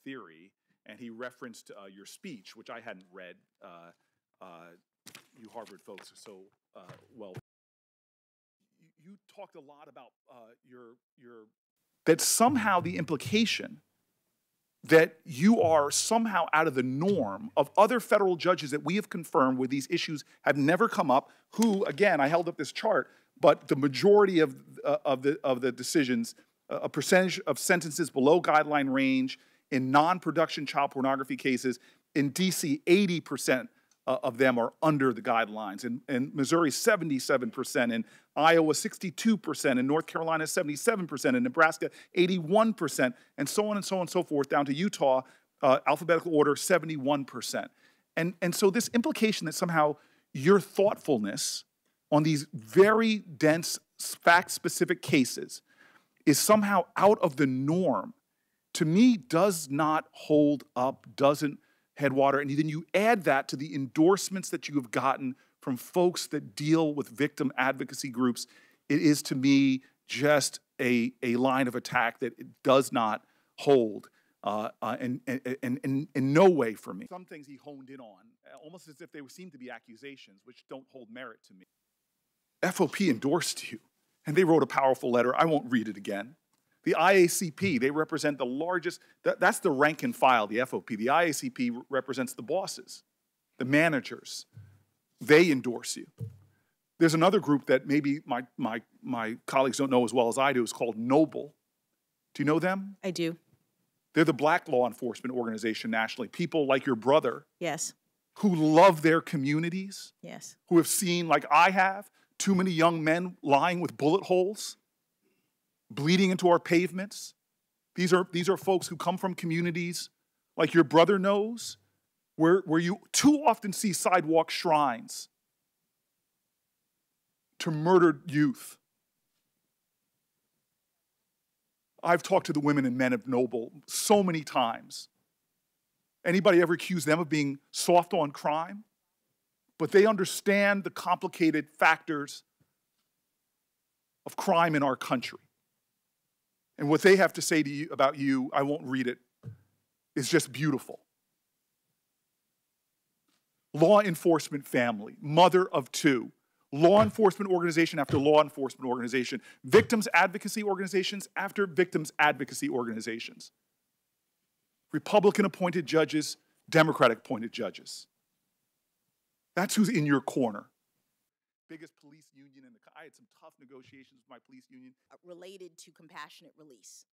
theory, and he referenced your speech, which I hadn't read. You Harvard folks are so well. You talked a lot about that somehow the implication that you are somehow out of the norm of other federal judges that we have confirmed where these issues have never come up, who, again, I held up this chart, but the majority of the decisions, a percentage of sentences below guideline range in non-production child pornography cases. In DC, 80% of them are under the guidelines. In Missouri, 77%. In Iowa, 62%. In North Carolina, 77%. In Nebraska, 81%. And so on and so on and so forth, down to Utah, alphabetical order, 71%. And so this implication that somehow your thoughtfulness on these very dense, fact-specific cases is somehow out of the norm, to me, does not hold up, doesn't head water. And then you add that to the endorsements that you have gotten from folks that deal with victim advocacy groups. It is, to me, just a line of attack that it does not hold in no way for me. Some things he honed in on, almost as if they seem to be accusations, which don't hold merit to me. FOP endorsed you, and they wrote a powerful letter. I won't read it again. The IACP, they represent the largest, that's the rank and file, the FOP. The IACP represents the bosses, the managers. They endorse you. There's another group that maybe my colleagues don't know as well as I do. It's called Noble. Do you know them? I do. They're the black law enforcement organization nationally. People like your brother. Yes. Who love their communities. Yes. Who have seen, like I have, too many young men lying with bullet holes, bleeding into our pavements. These are folks who come from communities like your brother knows, where you too often see sidewalk shrines to murdered youth. I've talked to the women and men of Noble so many times. Anybody ever accuse them of being soft on crime? But they understand the complicated factors of crime in our country. And what they have to say to you about you, I won't read it, is just beautiful. Law enforcement family, mother of two, law enforcement organization after law enforcement organization, victims advocacy organizations after victims advocacy organizations, Republican-appointed judges, Democratic-appointed judges. That's who's in your corner. Biggest police union in the country. I had some tough negotiations with my police union. Related to compassionate release.